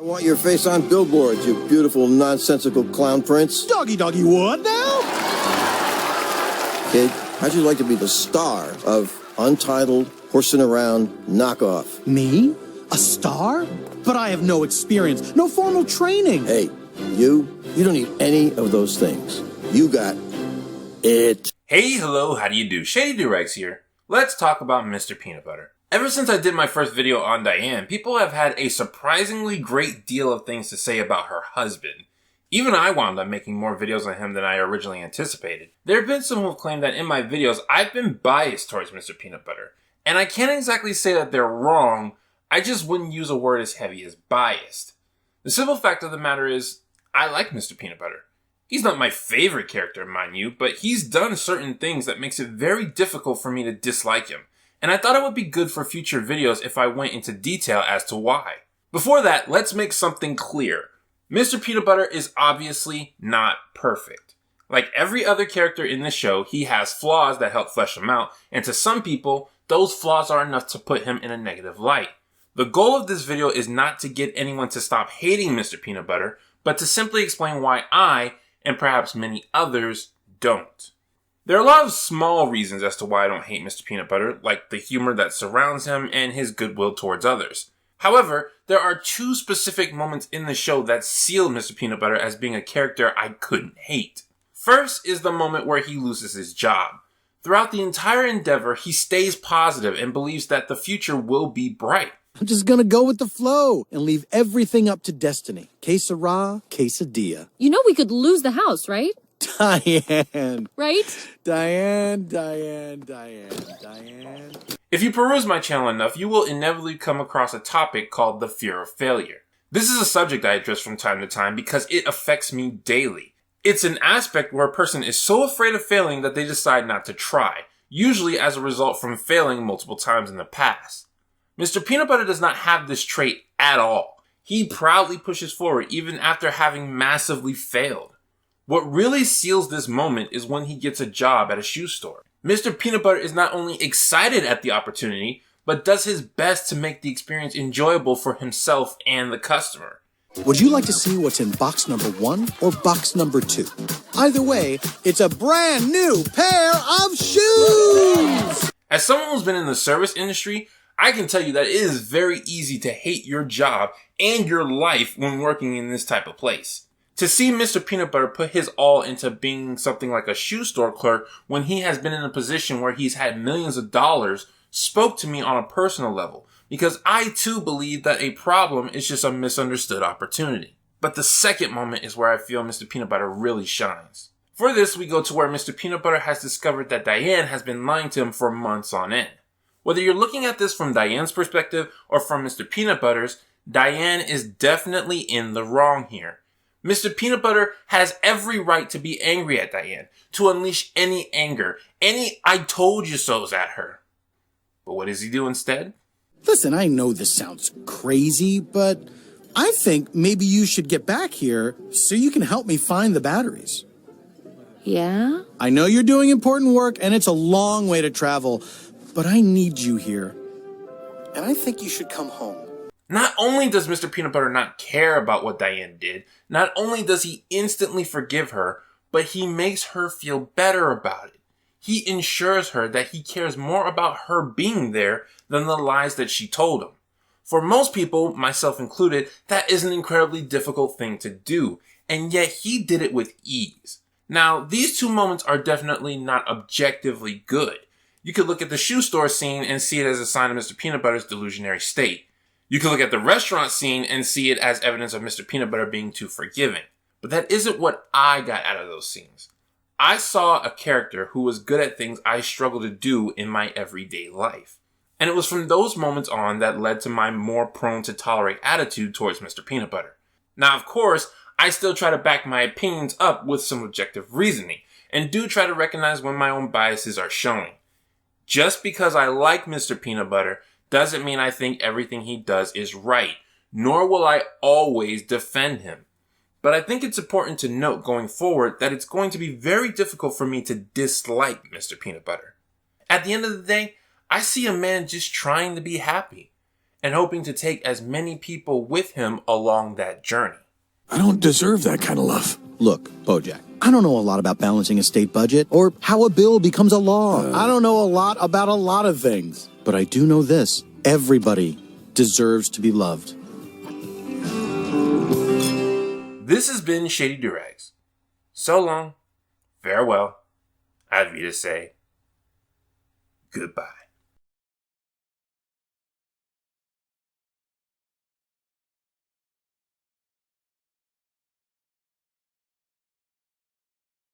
I want your face on billboards, you beautiful, nonsensical clown prince. Doggy what now? Kid, how'd you like to be the star of Untitled, Horsing Around, Knockoff? Me? A star? But I have no experience, no formal training. Hey, you don't need any of those things. You got it. Hey, hello, how do you do? Shady Doorags here. Let's talk about Mr. Peanutbutter. Ever since I did my first video on Diane, people have had a surprisingly great deal of things to say about her husband. Even I wound up making more videos on him than I originally anticipated. There have been some who have claimed that in my videos, I've been biased towards Mr. Peanutbutter. And I can't exactly say that they're wrong, I just wouldn't use a word as heavy as biased. The simple fact of the matter is, I like Mr. Peanutbutter. He's not my favorite character, mind you, but he's done certain things that makes it very difficult for me to dislike him. And I thought it would be good for future videos if I went into detail as to why. Before that, let's make something clear. Mr. Peanutbutter is obviously not perfect. Like every other character in the show, he has flaws that help flesh him out, and to some people, those flaws are enough to put him in a negative light. The goal of this video is not to get anyone to stop hating Mr. Peanutbutter, but to simply explain why I, and perhaps many others, don't. There are a lot of small reasons as to why I don't hate Mr. Peanutbutter, like the humor that surrounds him and his goodwill towards others. However, there are two specific moments in the show that seal Mr. Peanutbutter as being a character I couldn't hate. First is the moment where he loses his job. Throughout the entire endeavor, he stays positive and believes that the future will be bright. I'm just gonna go with the flow and leave everything up to destiny. Que sera, quesadilla. You know we could lose the house, right? Diane. Right? Diane. If you peruse my channel enough, you will inevitably come across a topic called the fear of failure. This is a subject I address from time to time because it affects me daily. It's an aspect where a person is so afraid of failing that they decide not to try, usually as a result from failing multiple times in the past. Mr. Peanutbutter does not have this trait at all. He proudly pushes forward even after having massively failed. What really seals this moment is when he gets a job at a shoe store. Mr. Peanutbutter is not only excited at the opportunity, but does his best to make the experience enjoyable for himself and the customer. Would you like to see what's in box number 1 or box number 2? Either way, it's a brand new pair of shoes! As someone who's been in the service industry, I can tell you that it is very easy to hate your job and your life when working in this type of place. To see Mr. Peanutbutter put his all into being something like a shoe store clerk when he has been in a position where he's had millions of dollars spoke to me on a personal level, because I too believe that a problem is just a misunderstood opportunity. But the second moment is where I feel Mr. Peanutbutter really shines. For this, we go to where Mr. Peanutbutter has discovered that Diane has been lying to him for months on end. Whether you're looking at this from Diane's perspective or from Mr. Peanutbutter's, Diane is definitely in the wrong here. Mr. Peanutbutter has every right to be angry at Diane, to unleash any anger, any I told you so's at her. But what does he do instead? Listen, I know this sounds crazy, but I think maybe you should get back here so you can help me find the batteries. Yeah? I know you're doing important work and it's a long way to travel, but I need you here. And I think you should come home. Not only does Mr. Peanutbutter not care about what Diane did, not only does he instantly forgive her, but he makes her feel better about it. He ensures her that he cares more about her being there than the lies that she told him. For most people, myself included, that is an incredibly difficult thing to do, and yet he did it with ease. Now, these two moments are definitely not objectively good. You could look at the shoe store scene and see it as a sign of Mr. Peanutbutter's delusionary state. You can look at the restaurant scene and see it as evidence of Mr. Peanutbutter being too forgiving. But that isn't what I got out of those scenes. I saw a character who was good at things I struggle to do in my everyday life. And it was from those moments on that led to my more prone to tolerate attitude towards Mr. Peanutbutter. Now, of course, I still try to back my opinions up with some objective reasoning, and do try to recognize when my own biases are showing. Just because I like Mr. Peanutbutter doesn't mean I think everything he does is right, nor will I always defend him. But I think it's important to note going forward that it's going to be very difficult for me to dislike Mr. Peanutbutter. At the end of the day, I see a man just trying to be happy. and hoping to take as many people with him along that journey. I don't deserve that kind of love. Look, Bojack, I don't know a lot about balancing a state budget or how a bill becomes a law. I don't know a lot about a lot of things. But I do know this. Everybody deserves to be loved. This has been Shady Doorags. So long, farewell, I'd say goodbye.